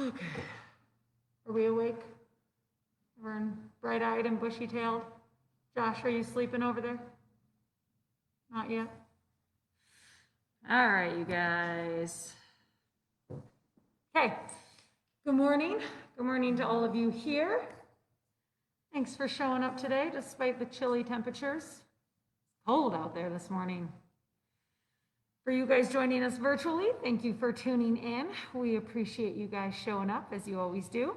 Okay. Are we awake? We're bright-eyed and bushy-tailed. Josh, are you sleeping over there? Not yet? All right, you guys. Okay. Good morning. Good morning to all of you here. Thanks for showing up today, despite the chilly temperatures. It's cold out there this morning. For you guys joining us virtually, thank you for tuning in. We appreciate you guys showing up, as you always do.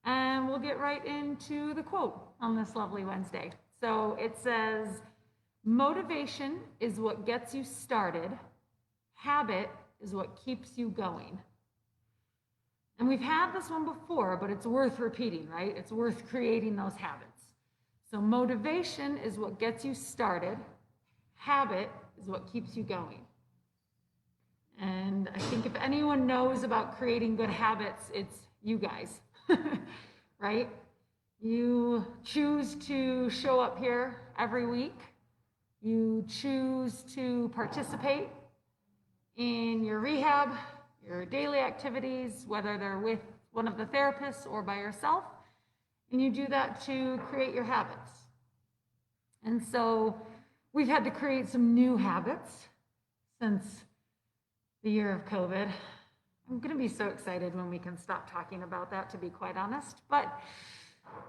And we'll get right into the quote on this lovely Wednesday. So it says, motivation is what gets you started. Habit is what keeps you going. And we've had this one before, but it's worth repeating, right? It's worth creating those habits. So motivation is what gets you started. Habit is what keeps you going. And I think if anyone knows about creating good habits, it's you guys, right? You choose to show up here every week. You choose to participate in your rehab, your daily activities, whether they're with one of the therapists or by yourself. And you do that to create your habits. And so we've had to create some new habits since the year of COVID. I'm going to be so excited when we can stop talking about that, to be quite honest. But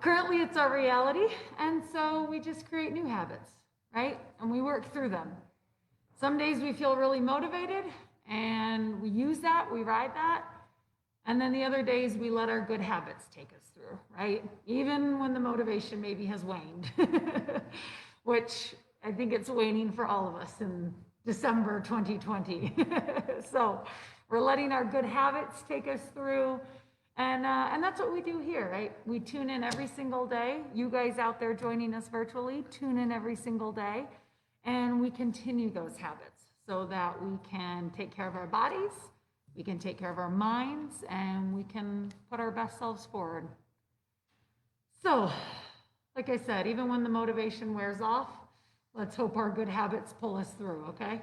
currently it's our reality. And so we just create new habits, right? And we work through them. Some days we feel really motivated and we use that, we ride that. And then the other days we let our good habits take us through, right? Even when the motivation maybe has waned, which I think it's waning for all of us in December 2020. So we're letting our good habits take us through. And that's what we do here, right? We tune in every single day. You guys out there joining us virtually, tune in every single day. And we continue those habits so that we can take care of our bodies, we can take care of our minds, and we can put our best selves forward. So, like I said, even when the motivation wears off, let's hope our good habits pull us through, okay?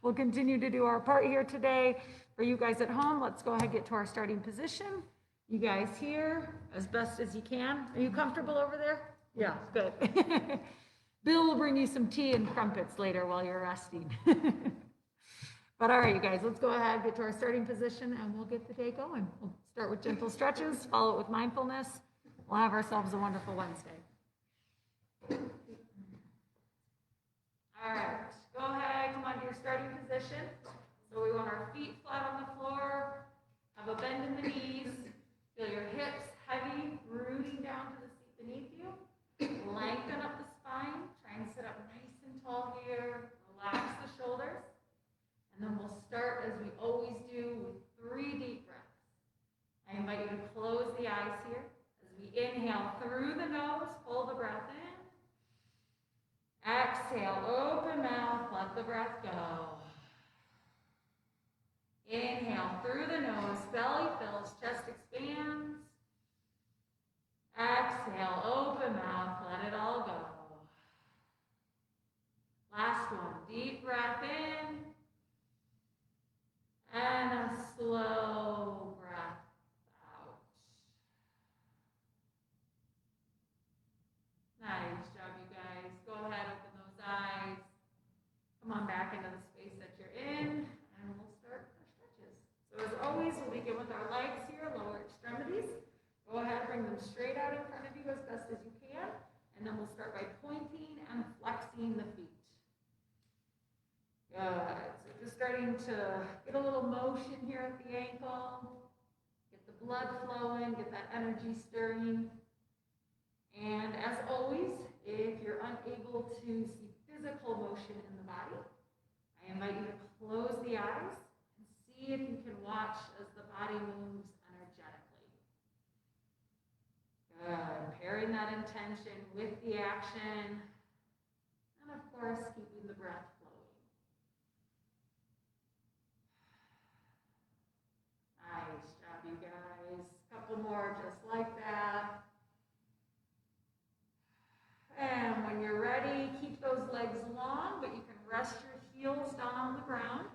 We'll continue to do our part here today. For you guys at home, let's go ahead and get to our starting position. You guys here, as best as you can. Are you comfortable over there? Yeah, good. Bill will bring you some tea and crumpets later while you're resting. But all right, you guys, let's go ahead, get to our starting position, and we'll get the day going. We'll start with gentle stretches, follow it with mindfulness. We'll have ourselves a wonderful Wednesday. All right, go ahead, come on to your starting position. So we want our feet flat on the floor, have a bend in the knees, feel your hips heavy, rooting down to the seat beneath you. Lengthen up the spine, try and sit up nice and tall here, relax the shoulders. And then we'll start, as we always do, with 3 deep breaths. I invite you to close the eyes here. As we inhale through the nose, pull the breath in. Exhale, open mouth, let the breath go. Inhale through the nose, belly fills, chest expands. Exhale, open mouth, let it all go. Last one, deep breath in. And a slow breath out. Nice job, you guys. Go ahead, open those eyes. Come on back into the space that you're in, and we'll start our stretches. So as always, we'll begin with our legs here, lower extremities. Go ahead, bring them straight out in front of you as best as you can, and then we'll start by pointing and flexing the feet. Good. So just starting to get a little motion here at the ankle, get the blood flowing, get that energy stirring. And as always, if you're unable to see physical motion in the body, I invite you to close the eyes and see if you can watch as the body moves energetically. Good. Pairing that intention with the action, and of course, keeping the breath flowing. Nice job, you guys. Couple more just like that. And when you're ready, keep those legs long, but you can rest your heels down on the ground.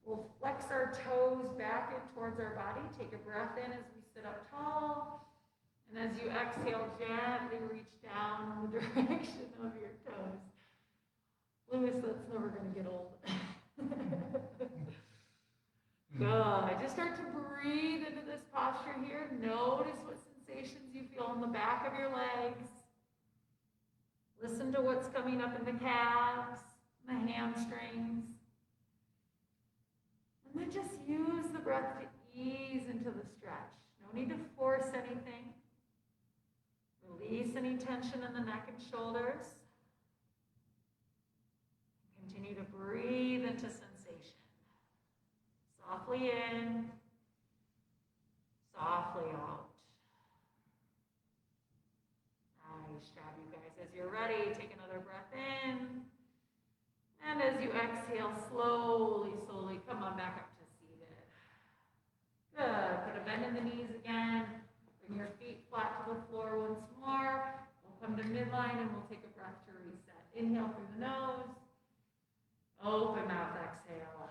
We'll flex our toes back in towards our body. Take a breath in as we sit up tall. And as you exhale, gently reach down in the direction of your toes. Lewis, that's never going to get old. Good. Just start to breathe into this posture here. Notice what sensations you feel in the back of your legs. Listen to what's coming up in the calves, the hamstrings. And then just use the breath to ease into the stretch. No need to force anything. Release any tension in the neck and shoulders. Continue to breathe into sensation. Softly in, softly out. Nice job, you guys. As you're ready, take another breath in. And as you exhale, slowly, slowly come on back up to seated. Good. Put a bend in the knees again. Bring your feet flat to the floor once more. We'll come to midline and we'll take a breath to reset. Inhale through the nose. Open mouth, exhale.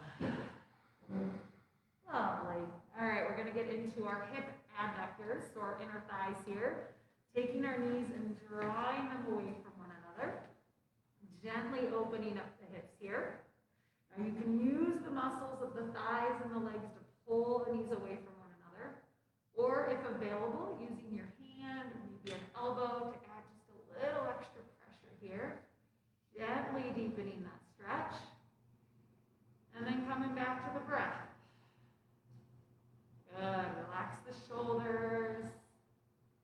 Lovely. All right, we're going to get into our hip adductors, so our inner thighs here. Taking our knees and drawing them away from one another. Gently opening up the hips here. Now you can use the muscles of the thighs and the legs to pull the knees away from one another. Or if available, using your hand or maybe an elbow to add just a little extra pressure here. Gently deepening that stretch. And then coming back to the breath. Good. Relax the shoulders.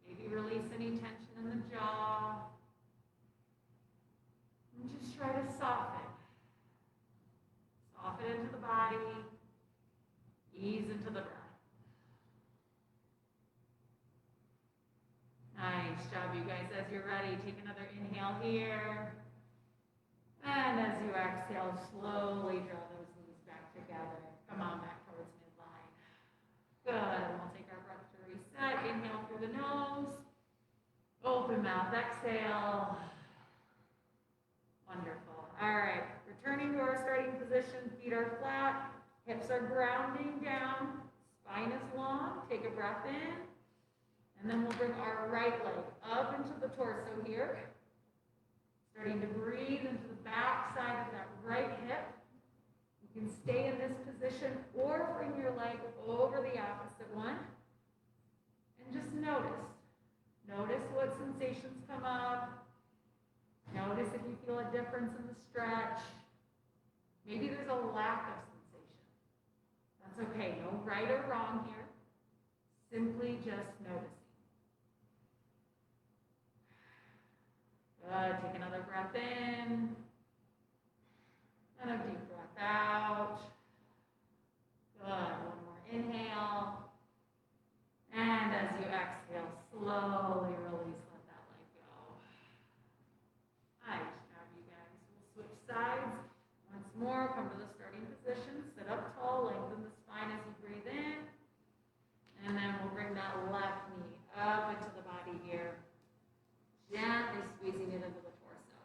Maybe release any tension in the jaw. And just try to soften. Soften into the body. Ease into the breath. Nice job, you guys. As you're ready, take another inhale here. And as you exhale, slowly draw those knees back together. Come on back towards midline. Good. And we'll take our breath to reset. Inhale through the nose. Open mouth. Exhale. Wonderful. All right. Returning to our starting position. Feet are flat. Hips are grounding down. Spine is long. Take a breath in. And then we'll bring our right leg up into the torso here. Starting to breathe into the back side of that right hip. You can stay in this position or bring your leg over the opposite one. And just notice. Notice what sensations come up. Notice if you feel a difference in the stretch. Maybe there's a lack of sensation. That's okay. No right or wrong here. Simply just noticing. Good. Take another breath in. And a deep breath out. Good. One more inhale. And as you exhale, slowly release. Let that leg go. Nice job, you guys. We'll switch sides. Once more, come to the starting position. Sit up tall. Lengthen the spine as you breathe in. And then we'll bring that left knee up into the body here. Gently squeezing it into the torso.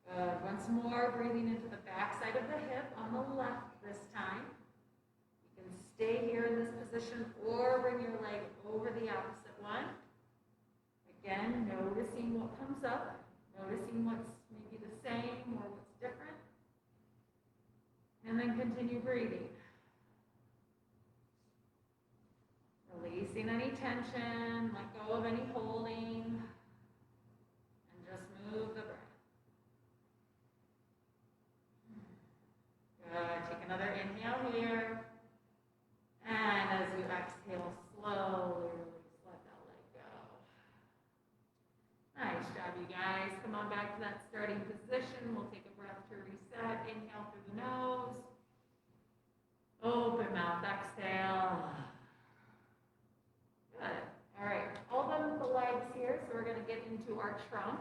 Good. Once more, breathing into the back side of the hip on the left this time. You can stay here in this position or bring your leg over the opposite one. Again, noticing what comes up. Noticing what's maybe the same or what's different. And then continue breathing. Releasing any tension, let go of any holding, and just move the breath. Good. Take another inhale here. And as you exhale, slowly release, let that leg go. Nice job, you guys. Come on back to that starting position. We'll take a breath to reset. Inhale through the nose. Open mouth, exhale. Good. All right, all done with the legs here, so we're going to get into our trunk.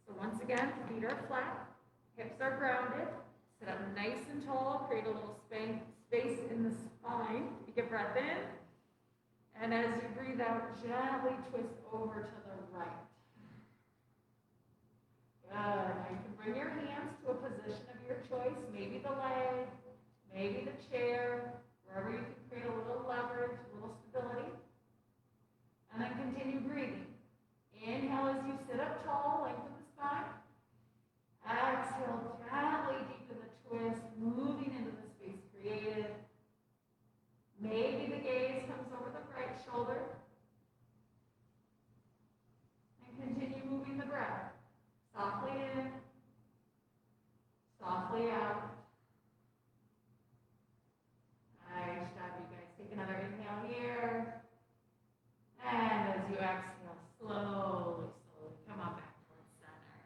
So once again, feet are flat, hips are grounded. Sit up nice and tall, create a little space in the spine. Take a breath in, and as you breathe out, gently twist over to the right. Good. Now you can bring your hands to a position of your choice, maybe the leg, maybe the chair, wherever you can create a little leverage, a little stability. And then continue breathing. Inhale as you sit up tall, lengthen the spine. Exhale, gently deepen the twist, moving into the space created. Maybe the gaze comes over the right shoulder. And continue moving the breath. Softly in, softly out. Nice job, you guys. Take another inhale here. And as you exhale, slowly come on back towards center.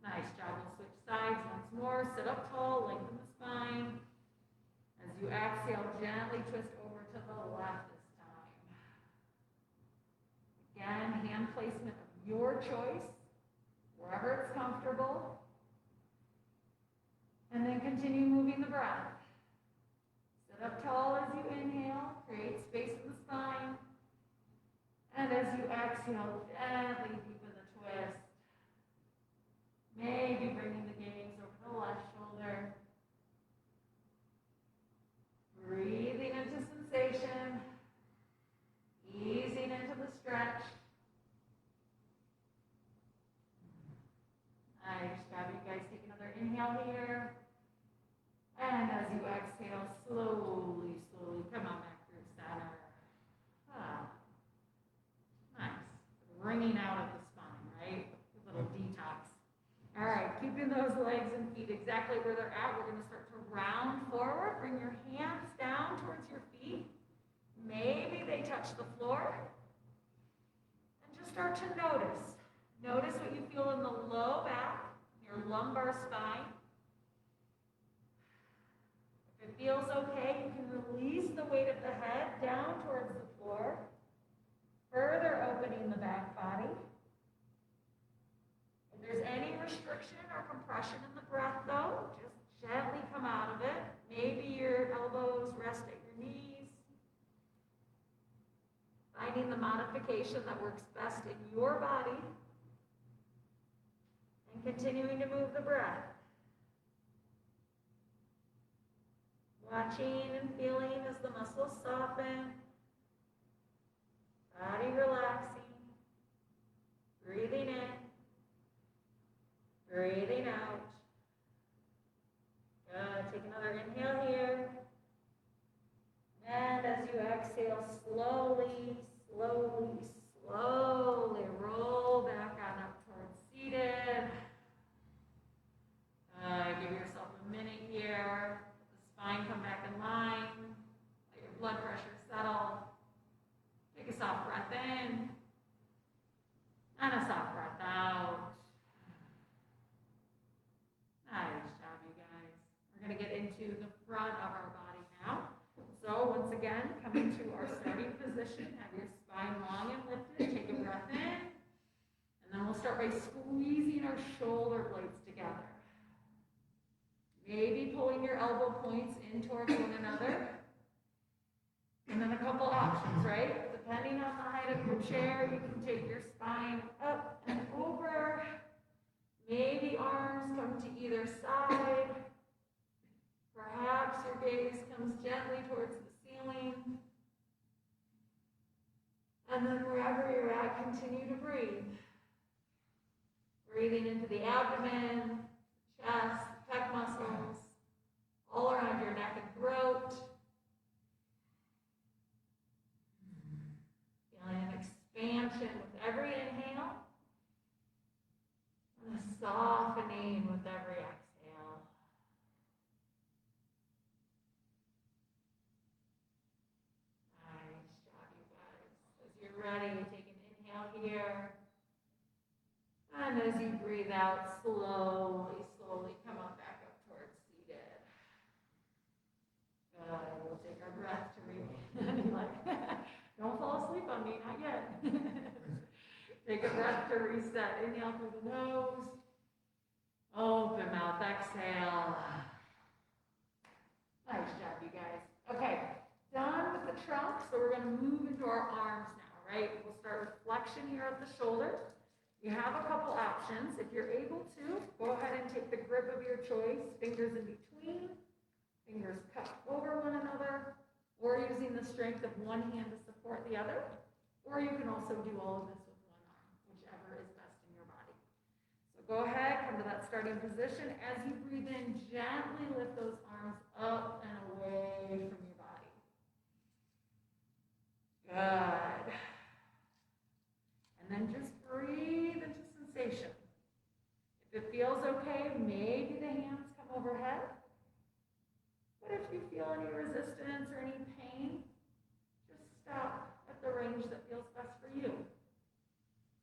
Nice job. We'll switch sides once more. Sit up tall, lengthen the spine. As you exhale, gently twist over to the left this time. Again, hand placement of your choice, wherever it's comfortable. And then continue moving the breath. Sit up tall as you inhale, create space in the spine. And as you exhale, gently deepen the twist. Maybe bringing the gaze over the left shoulder. Breathing into sensation. Easing into the stretch. Nice job, you guys. Take another inhale here. And as you exhale, slowly come on back through center. Nice. Wringing out of the spine, right? A little detox. All right, keeping those legs and feet exactly where they're at. We're going to start to round forward. Bring your hands down towards your feet. Maybe they touch the floor. And just start to notice. Notice what you feel in the low back, your lumbar spine. If it feels okay, you can release the weight of the head down towards the floor, further opening the back body. If there's any restriction or compression in the breath, though, just gently come out of it. Maybe your elbows rest at your knees. Finding the modification that works best in your body. And continuing to move the breath. Watching and feeling as the muscles soften. Body relaxing. Breathing in. Breathing out. Good. Take another inhale here. And as you exhale, slowly roll back on up towards seated. Give yourself a minute here. Let the spine come back in line. Let your blood pressure settle. Take a soft breath in. And a soft breath out. Nice job, you guys. We're going to get into the front of our body now. So once again, coming to our starting position, have your spine long and lifted. Take a breath in. And then we'll start by squeezing our shoulder blades together. Maybe pulling your elbow points in towards one another. And then a couple options, right? Depending on the height of your chair, you can take your spine up and over. Maybe arms come to either side. Perhaps your gaze comes gently towards the ceiling. And then wherever you're at, continue to breathe. Breathing into the abdomen, chest, pec muscles, all around your neck and throat. Feeling an expansion with every inhale and a softening with every exhale. Nice job, you guys. As you're ready, take an inhale here. And as you breathe out, slowly come on back up towards seated. Good. We'll take our breath to don't fall asleep on me, not yet. Take a breath to reset. Inhale through the nose. Open mouth, exhale. Nice job, you guys. Okay, done with the trunk, so we're going to move into our arms now, right? We'll start with flexion here at the shoulder. You have a couple options. If you're able to, go ahead and take the grip of your choice, fingers in between, Fingers cupped over one another, or using the strength of one hand to support the other, or you can also do all of this with one arm, whichever is best in your body. So go ahead, come to that starting position. As you breathe in, gently lift those arms up and away from your body. Good. And then just breathe into sensation. If it feels okay, maybe the hands come overhead. But if you feel any resistance or any pain, just stop at the range that feels best for you.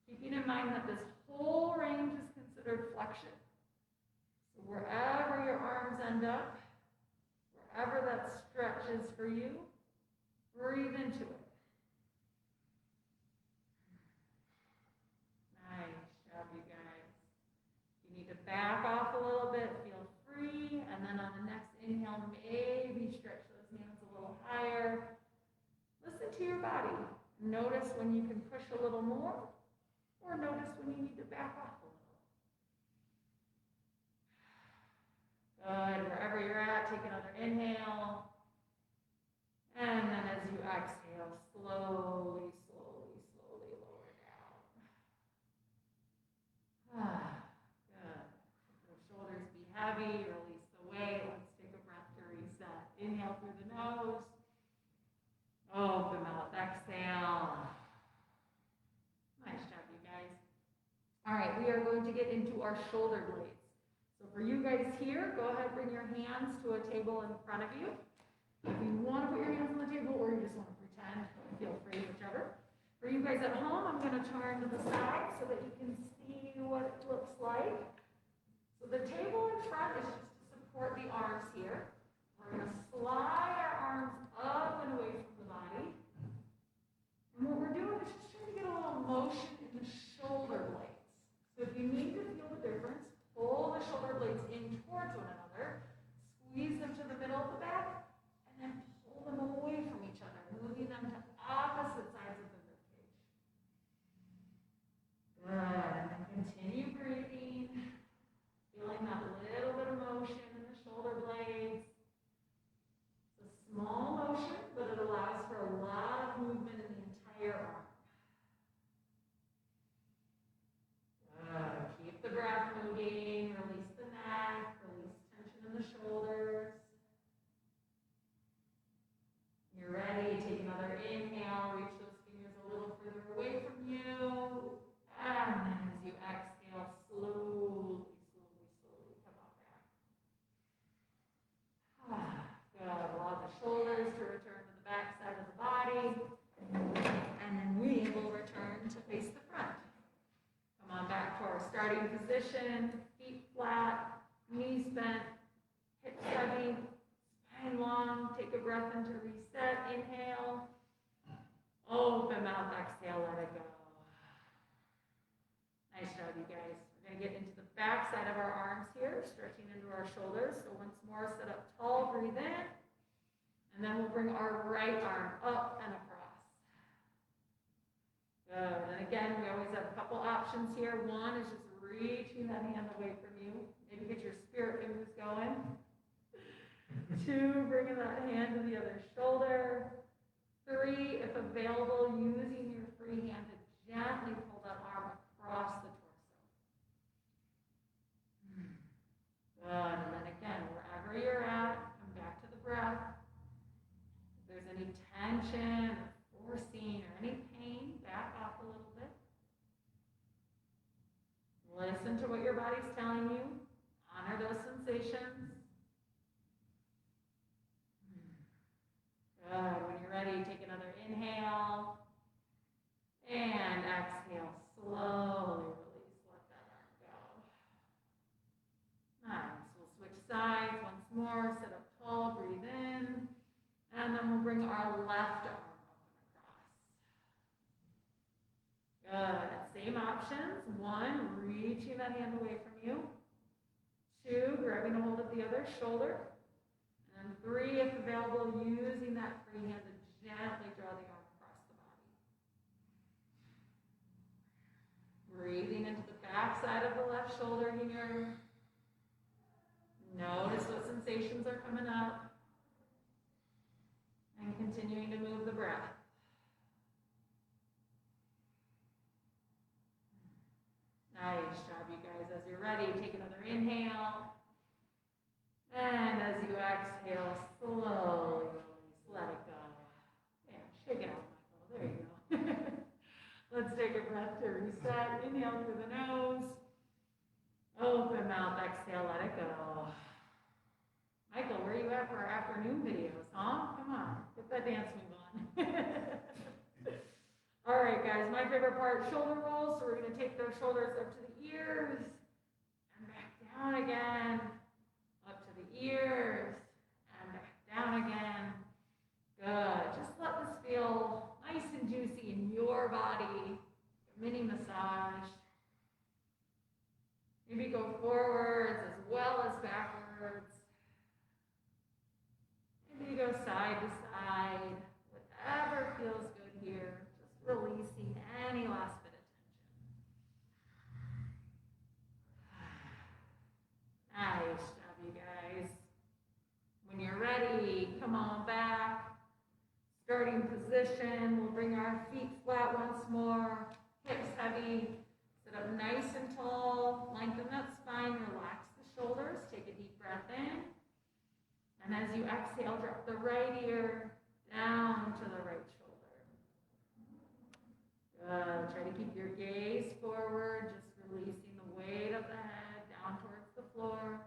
Keeping in mind that this whole range is considered flexion. So wherever your arms end up, wherever that stretch is for you, breathe into it. Nice job, you guys. You need to back off a little bit, feel free, and then on the next inhale, maybe stretch those hands a little higher. Listen to your body. Notice when you can push a little more, or notice when you need to back off a little. Good. Wherever you're at, take another inhale. And then as you exhale, slowly lower down. Good. Let the shoulders be heavy, release the weight. Let's take a breath to reset. Inhale through the nose. Open mouth, exhale. Nice job, you guys. All right, we are going to get into our shoulder blades. So for you guys here, go ahead, bring your hands to a table in front of you. If you want to put your hands on the table or you just want to pretend, feel free, whichever. For you guys at home, I'm going to turn to the side so that you can see what it looks like. So the table in front is just to support the arms here. We're going to slide our arms up and away from the body. And what we're doing is just trying to get a little motion in the shoulder blades. So if you need to feel the difference, pull the shoulder blades in towards one another, squeeze them to the middle of the back, and then pull them away from each other, moving them to opposite sides of the ribcage. Good. And then continue breathing, feeling that little bit of motion in the shoulder blades. Small motion, but it allows for a lot of movement in the entire arm. Keep the breath moving, release the neck, release tension in the shoulders. You're ready, take another inhale, reach those fingers a little further away from you. And then as you exhale, slowly come on back. Good. Allow the shoulders to return to the back side of the body. And then we will return to face the front. Come on back to our starting position. Feet flat, knees bent, hips heavy, spine long. Take a breath in to reset. Inhale. Open mouth, exhale, let it go. Nice job, you guys. We're going to get into the back side of our arms here, stretching into our shoulders. So once more, sit up tall, breathe in. And then we'll bring our right arm up and across. Good. And again, we always have a couple options here. One is just reaching that hand away from you. Maybe get your spirit fingers going. Two, bringing that hand to the other shoulder. Three, if available, using your free hand to gently pull that arm across the torso. Good. And then again, wherever you're at, come back to the breath. If there's any tension, or forcing, or any pain, back off a little bit. Listen to what your body's telling you. Honor those sensations. Good. When you're ready, take another inhale. And exhale. Slowly release. Let that arm go. Nice. We'll switch sides once more. Sit up tall. Breathe in. And then we'll bring our left arm up and across. Good. Same options. One, reaching that hand away from you. Two, grabbing a hold of the other shoulder. And three, if available, using that free hand to gently draw the arm across the body. Breathing into the back side of the left shoulder here. Notice what sensations are coming up. And continuing to move the breath. Nice job, you guys. As you're ready, take another inhale. And as you exhale, slowly release, let it go. Yeah, shake it out, Michael. There you go. Let's take a breath to reset. Inhale through the nose. Open mouth, exhale, let it go. Michael, where are you at for our afternoon videos, huh? Come on, get that dance move on. All right, guys, my favorite part, shoulder rolls. So we're going to take those shoulders up to the ears and back down again. Up to the ears and back down again. Good. Just let this feel nice and juicy in your body. A mini massage. Maybe go forwards as well as backwards. Maybe go side to side. Whatever feels good here. Just releasing any last bit of tension. Nice job, you guys. When you're ready, come on back. Starting position. We'll bring our feet flat once more. Hips heavy. Sit up nice and tall. Lengthen that spine. Relax the shoulders. Take a deep breath in. And as you exhale, drop the right ear down to the right shoulder. Good. Try to keep your gaze forward, just releasing the weight of the head down towards the floor.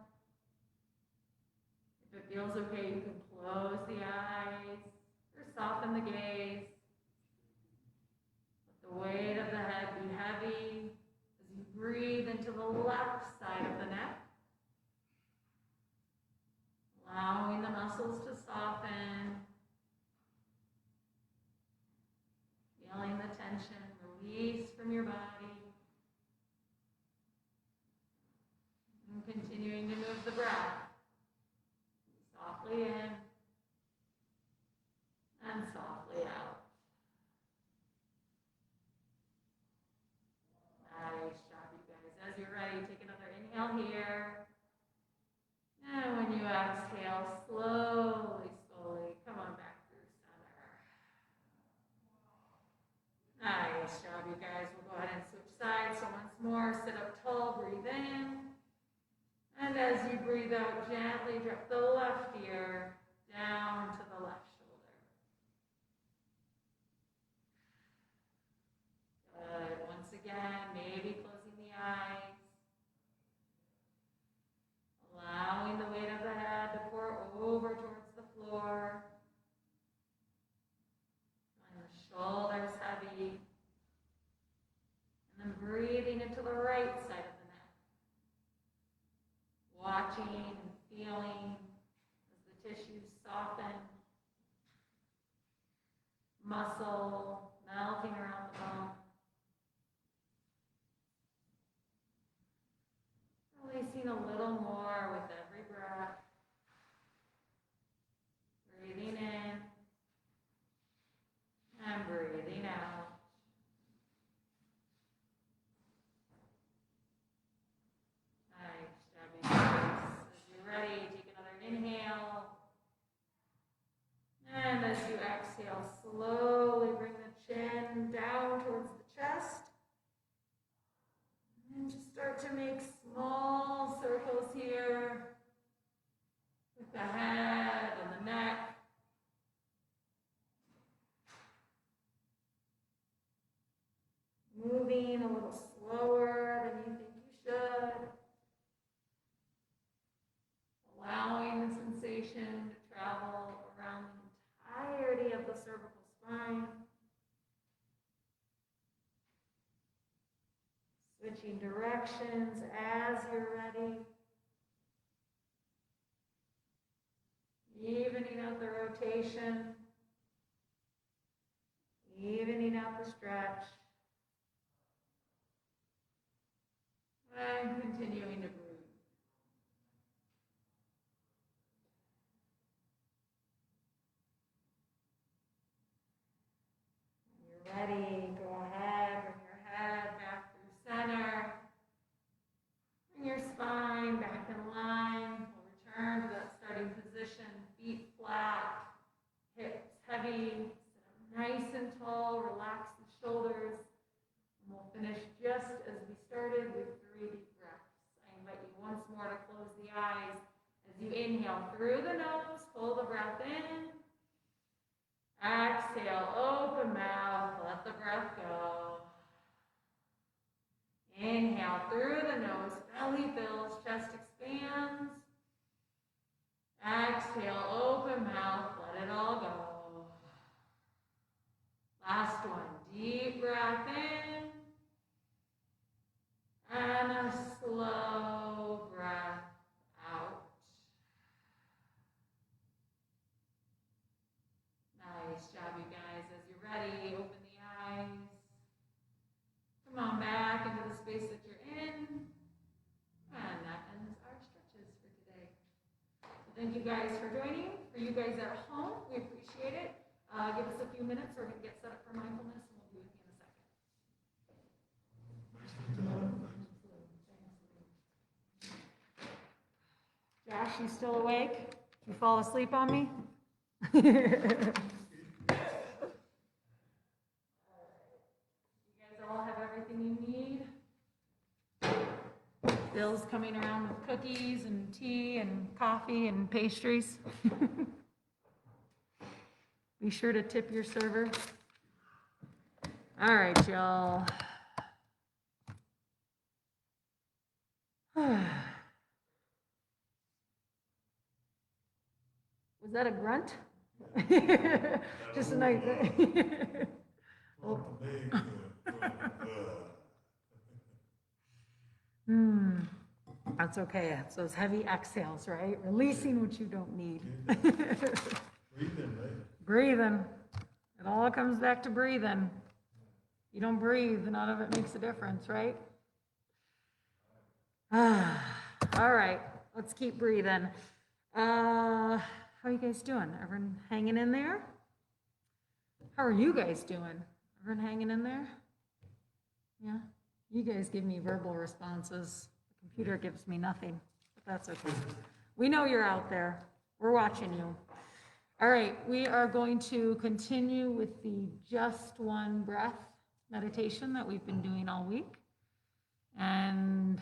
If it feels okay, you can close the eyes or soften the gaze. Let the weight of the head be heavy as you breathe into the left side of the neck. Allowing the muscles to soften. Feeling the tension release from your body. And continuing to move the breath. Softly in and softly out. Nice job, you guys. As you're ready, take another inhale here. And when you exhale, slowly, come on back through center. Nice job, you guys. We'll go ahead and switch sides. So once more, sit up tall, breathe in. And as you breathe out, gently drop the left ear down to the left shoulder. Good. Once again, maybe closing the eyes. Allowing the weight of the head to pour over towards the floor. And the shoulders heavy. And then breathing into the right side of the neck. Watching and feeling as the tissues soften. Muscle melting around the bone. Releasing a little more with every breath. Breathing in and breathing out. Nice job, you guys. As you're ready, take another inhale. And as you exhale, slowly bring the chin down towards the chest. And just start to make small circles here with the head and the neck. Moving a little slower than you think you should. Allowing the sensation to travel around the entirety of the cervical spine. Switching directions as you're ready. Evening out the rotation. Evening out the stretch. And continuing to breathe. When you're ready, go ahead, bring your head back through center. Bring your spine back in line. We'll return to that starting position. Feet flat, hips ready, sit up nice and tall, relax the shoulders. And we'll finish just as we started with 3 deep breaths. I invite you once more to close the eyes as you inhale through the nose, pull the breath in. Exhale, open mouth, let the breath go. Inhale through the nose, belly fills, chest expands. Exhale, open mouth, let it all go. Last one, deep breath in. And a slow breath out. Nice job, you guys. As you're ready, open the eyes. Come on back into the space that you're in. And that ends our stretches for today. So thank you guys for joining. For you guys at home, we appreciate it. Give us a few minutes. We're going to get set up for mindfulness, and we'll be with you in a second. Josh, you still awake? You fall asleep on me? You guys all have everything you need? Bill's coming around with cookies and tea and coffee and pastries. Be sure to tip your server. All right, y'all. Was that a grunt? Just a nice. That's okay. It's those heavy exhales, right? Releasing what you don't need. Breathing. It all comes back to breathing. You don't breathe, none of it makes a difference, right? All right, let's keep breathing. How are you guys doing? Everyone hanging in there? How are you guys doing? Everyone hanging in there? Yeah? You guys give me verbal responses. The computer gives me nothing, but that's okay. We know you're out there. We're watching you. All right, we are going to continue with the just one breath meditation that we've been doing all week. And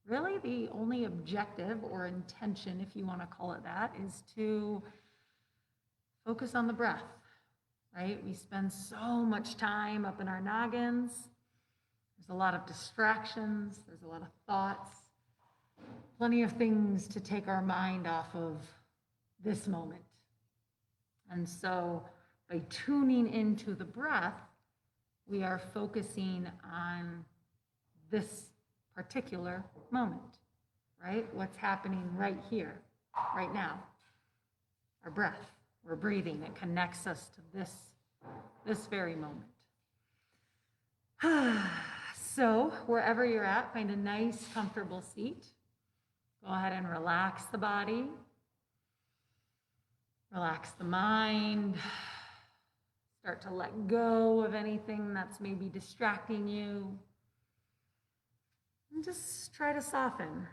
really the only objective or intention, if you want to call it that, is to focus on the breath, right? We spend so much time up in our noggins. There's a lot of distractions. There's a lot of thoughts. Plenty of things to take our mind off of this moment. And so by tuning into the breath, we are focusing on this particular moment, right? What's happening right here, right now. Our breath, we're breathing. It connects us to this very moment. So wherever you're at, find a nice, comfortable seat. Go ahead and relax the body. Relax the mind. Start to let go of anything that's maybe distracting you. And just try to soften.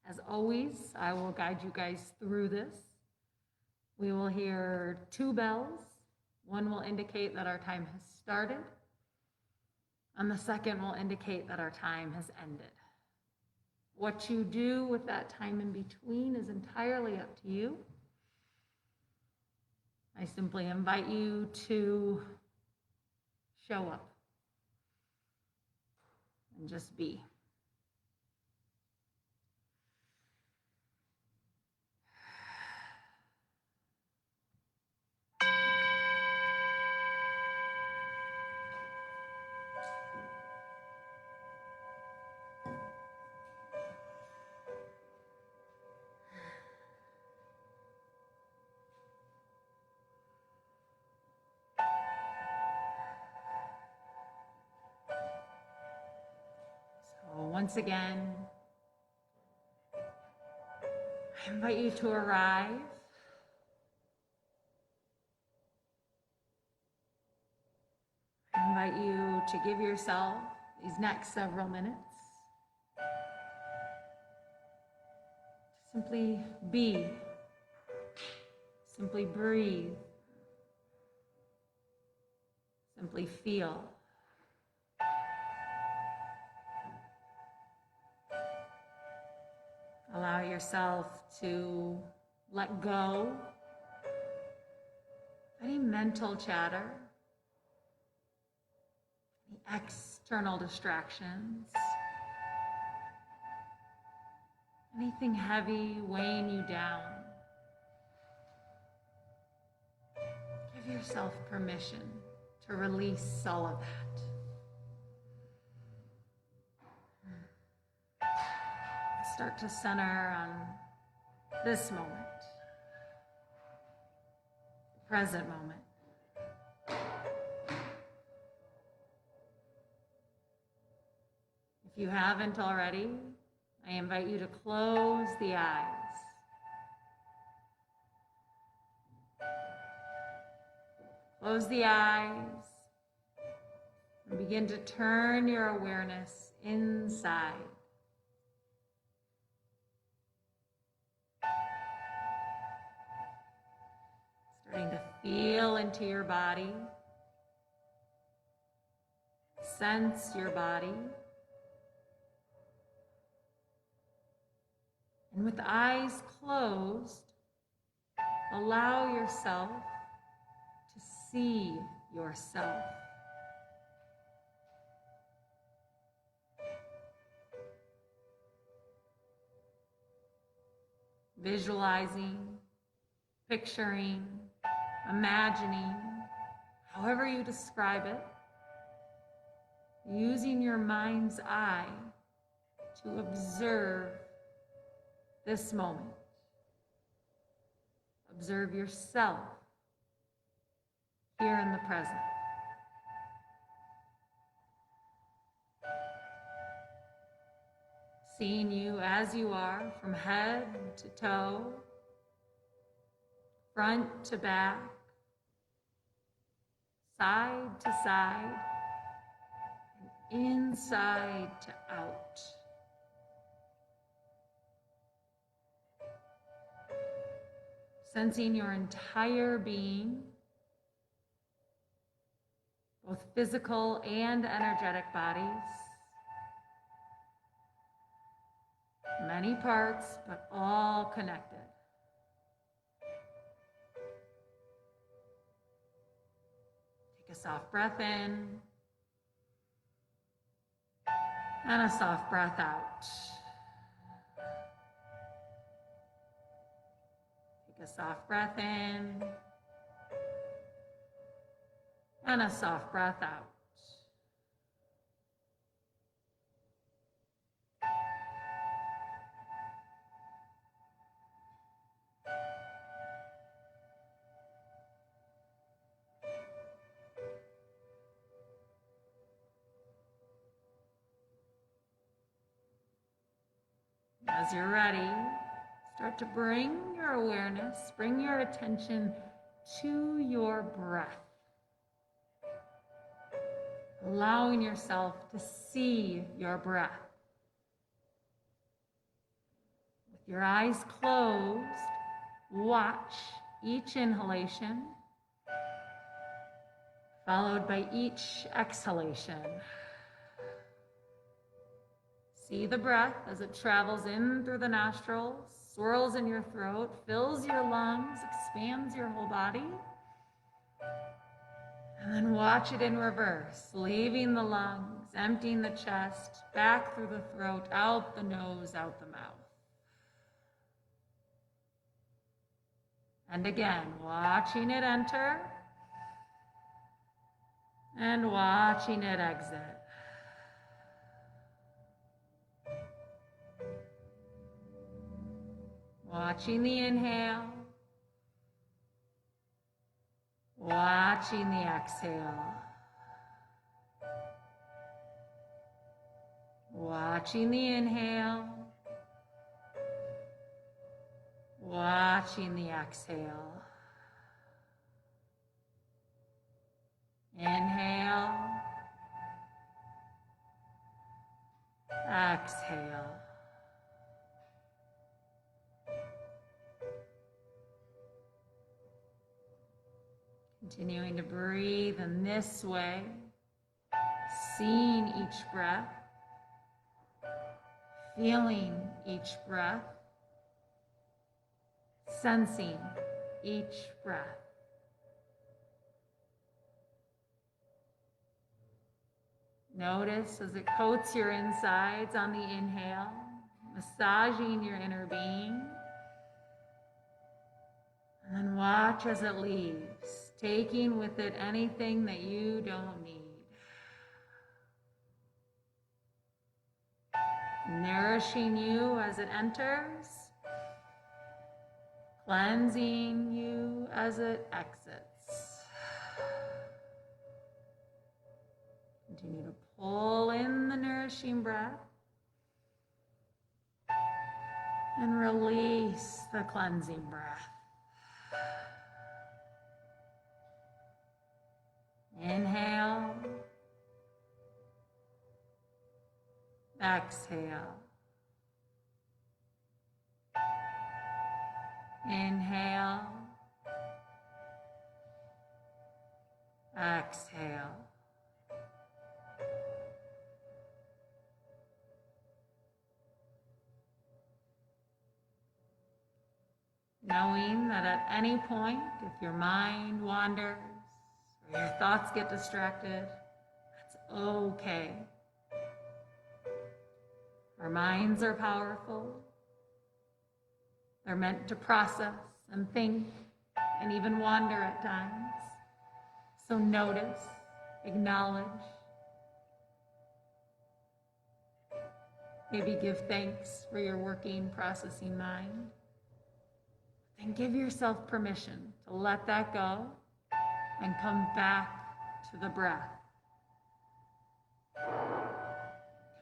As always, I will guide you guys through this. We will hear 2 bells. One will indicate that our time has started, and the second will indicate that our time has ended. What you do with that time in between is entirely up to you. I simply invite you to show up and just be. Once again, I invite you to arrive. I invite you to give yourself these next several minutes to simply be, simply breathe, Simply feel. Allow yourself to let go of any mental chatter, any external distractions, anything heavy weighing you down. Give yourself permission to release all of that. Start to center on this moment, the present moment. If you haven't already, I invite you to close the eyes. Close the eyes and begin to turn your awareness inside. Starting to feel into your body, sense your body. And with the eyes closed, allow yourself to see yourself. Visualizing, picturing, imagining, however you describe it, using your mind's eye to observe this moment. Observe yourself here in the present. Seeing you as you are, from head to toe, front to back, side to side, and inside to out. Sensing your entire being, both physical and energetic bodies. Many parts, but all connected. Take a soft breath in and a soft breath out. Take a soft breath in and a soft breath out. As you're ready, start to bring your awareness, bring your attention to your breath. Allowing yourself to see your breath. With your eyes closed, watch each inhalation, followed by each exhalation. See the breath as it travels in through the nostrils, swirls in your throat, fills your lungs, expands your whole body. And then watch it in reverse, leaving the lungs, emptying the chest, back through the throat, out the nose, out the mouth. And again, watching it enter and watching it exit. Watching the inhale, watching the exhale, watching the inhale, watching the exhale. Inhale, exhale. Continuing to breathe in this way, seeing each breath, feeling each breath, sensing each breath. Notice as it coats your insides on the inhale, massaging your inner being. And then watch as it leaves, taking with it anything that you don't need. Nourishing you as it enters, cleansing you as it exits. Continue to pull in the nourishing breath and release the cleansing breath. Inhale, exhale. Inhale, exhale. Knowing that at any point, if your mind wanders or your thoughts get distracted, that's okay. Our minds are powerful. They're meant to process and think and even wander at times. So notice, acknowledge, maybe give thanks for your working, processing mind. Then give yourself permission to let that go and come back to the breath.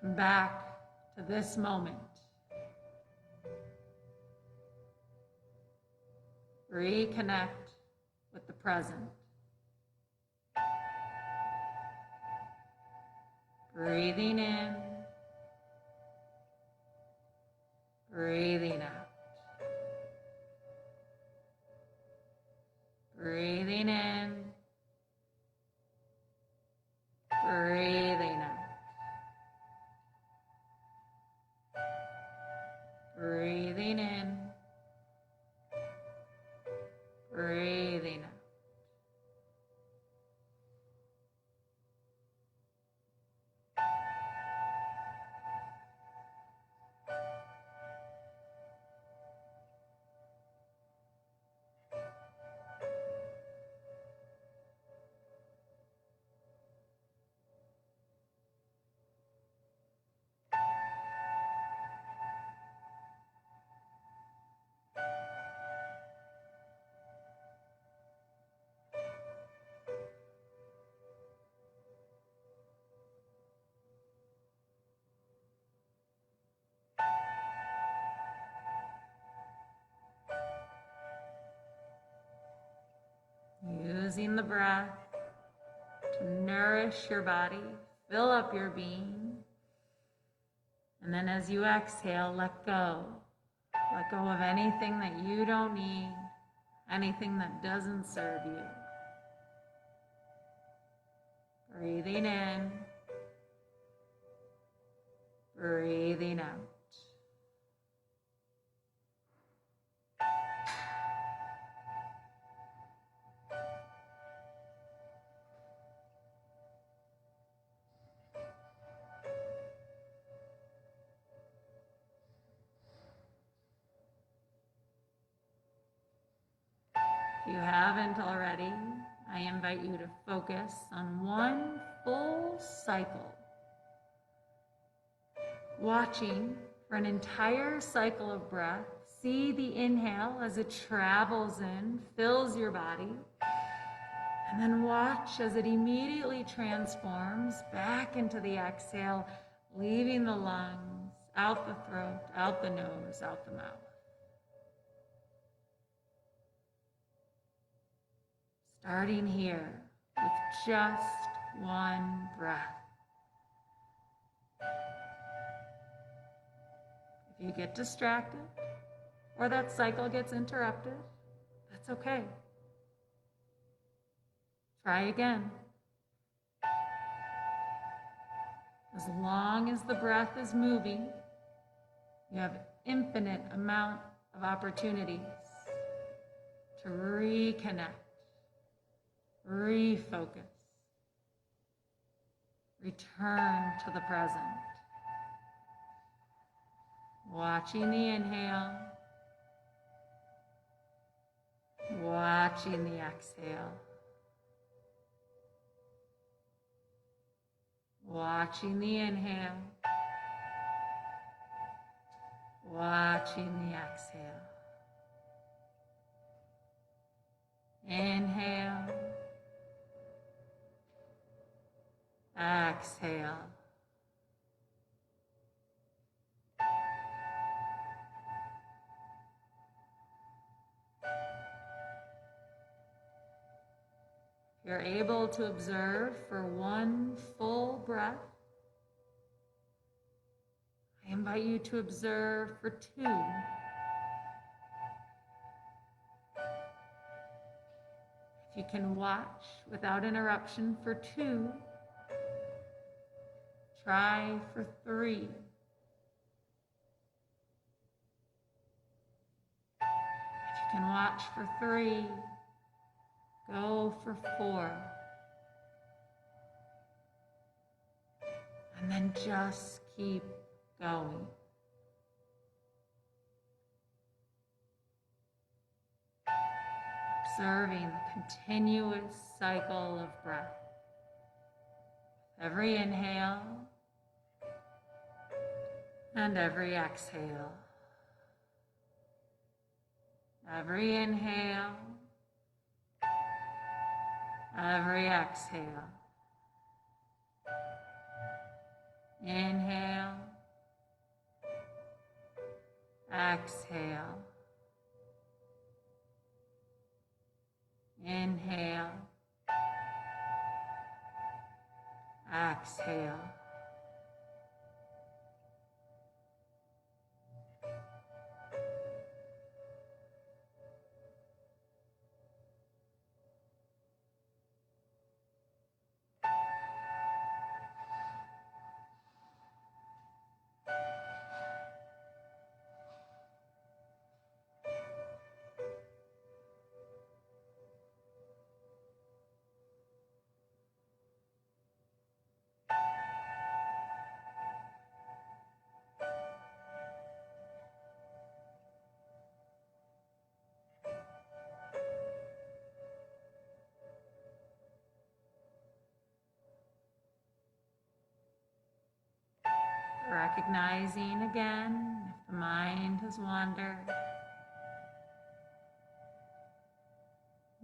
Come back to this moment. Reconnect with the present. Breathing in, breathing out. Breathing in, breathing out. Breathing in, breathing out. Using the breath to nourish your body, fill up your being. And then as you exhale, let go. Let go of anything that you don't need, anything that doesn't serve you. Breathing in, breathing out. If you haven't already, I invite you to focus on one full cycle, watching for an entire cycle of breath. See the inhale as it travels in, fills your body, and then watch as it immediately transforms back into the exhale, leaving the lungs, out the throat, out the nose, out the mouth. Starting here with just one breath. If you get distracted or that cycle gets interrupted, that's okay. Try again. As long as the breath is moving, you have infinite amount of opportunities to reconnect, refocus, return to the present. Watching the inhale, watching the exhale, watching the inhale, watching the exhale. Inhale, exhale. You're able to observe for one full breath. I invite you to observe for two. If you can watch without interruption for two, try for three. If you can watch for three, go for four. And then just keep going. Observing the continuous cycle of breath. Every inhale and every exhale. Every inhale, every exhale. Inhale, exhale. Inhale, exhale. Recognizing again if the mind has wandered.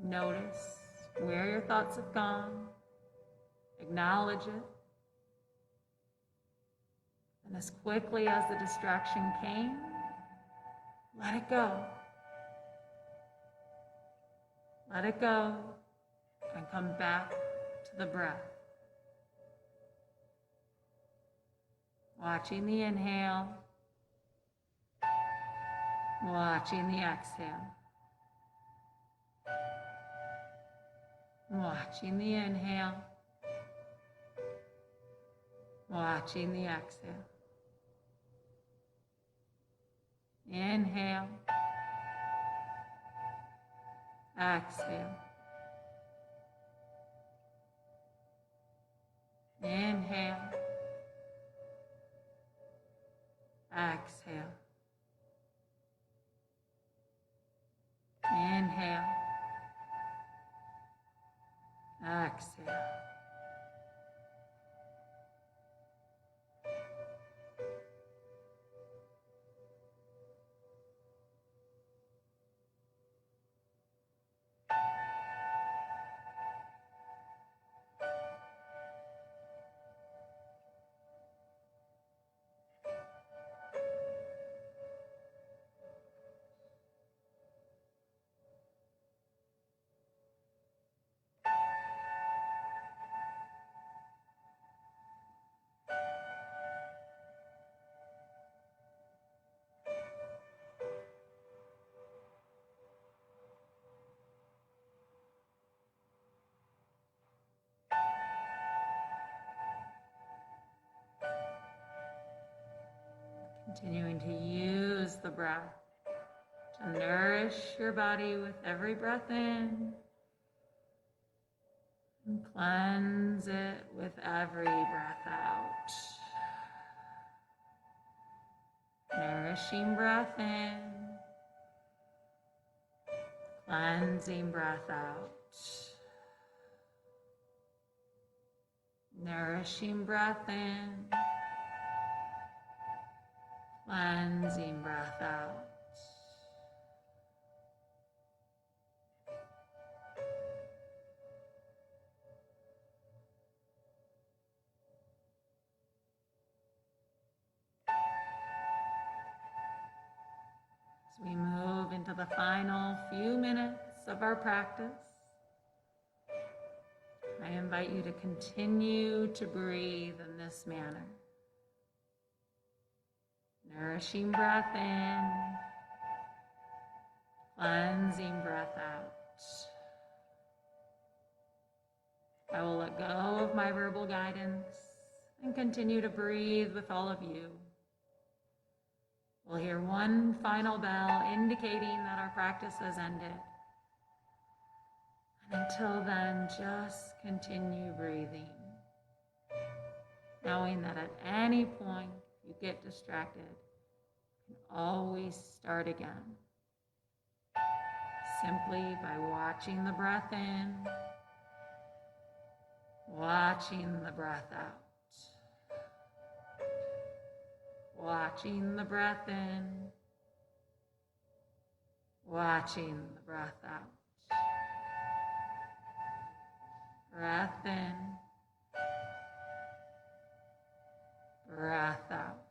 Notice where your thoughts have gone. Acknowledge it. And as quickly as the distraction came, let it go. Let it go and come back to the breath. Watching the inhale, watching the exhale. Watching the inhale, watching the exhale. Inhale, exhale. Inhale, exhale. Inhale, exhale. Continuing to use the breath to nourish your body with every breath in and cleanse it with every breath out. Nourishing breath in, cleansing breath out. Nourishing breath in, cleansing breath out. As we move into the final few minutes of our practice, I invite you to continue to breathe in this manner. Nourishing breath in, cleansing breath out. I will let go of my verbal guidance and continue to breathe with all of you. We'll hear one final bell indicating that our practice has ended. And until then, just continue breathing, knowing that at any point you get distracted, you can always start again, simply by watching the breath in, watching the breath out. Watching the breath in, watching the breath out. Breath in, breath out.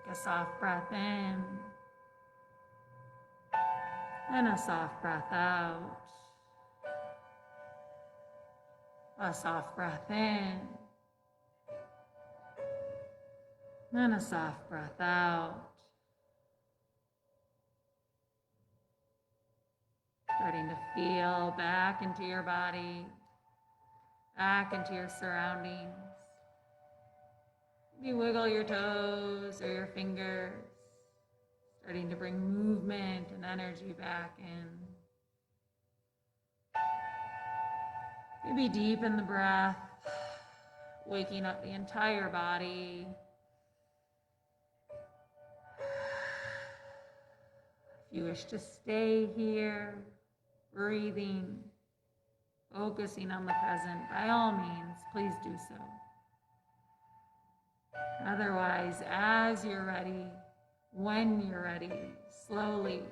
Take a soft breath in and a soft breath out. A soft breath in and a soft breath out. Starting to feel back into your body, back into your surroundings. You wiggle your toes or your fingers, starting to bring movement and energy back in. Maybe deepen the breath, waking up the entire body, If you wish to stay here, breathing, focusing on the present, by all means, please do so. Otherwise, as you're ready, when you're ready, slowly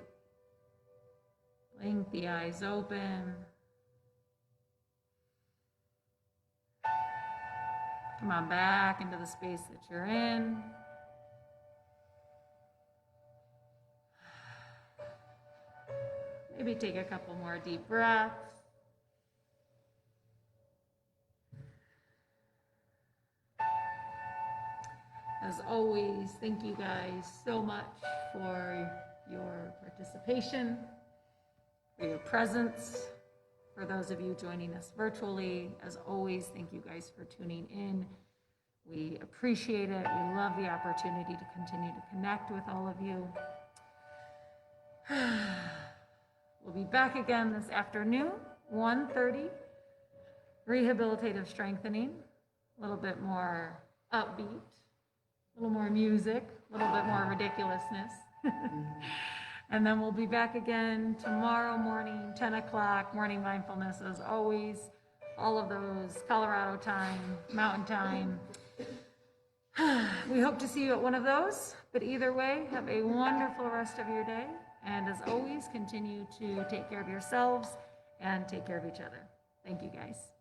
blink the eyes open. Come on back into the space that you're in. Maybe take a couple more deep breaths. As always, thank you guys so much for your participation, for your presence. For those of you joining us virtually, as always, thank you guys for tuning in. We appreciate it. We love the opportunity to continue to connect with all of you. We'll be back again this afternoon, 1:30, rehabilitative strengthening, a little bit more upbeat, a little more music, a little bit more ridiculousness. And then we'll be back again tomorrow morning, 10 o'clock, morning mindfulness, as always, all of those Colorado time, mountain time. We hope to see you at one of those, but either way, have a wonderful rest of your day. And as always, continue to take care of yourselves and take care of each other. Thank you, guys.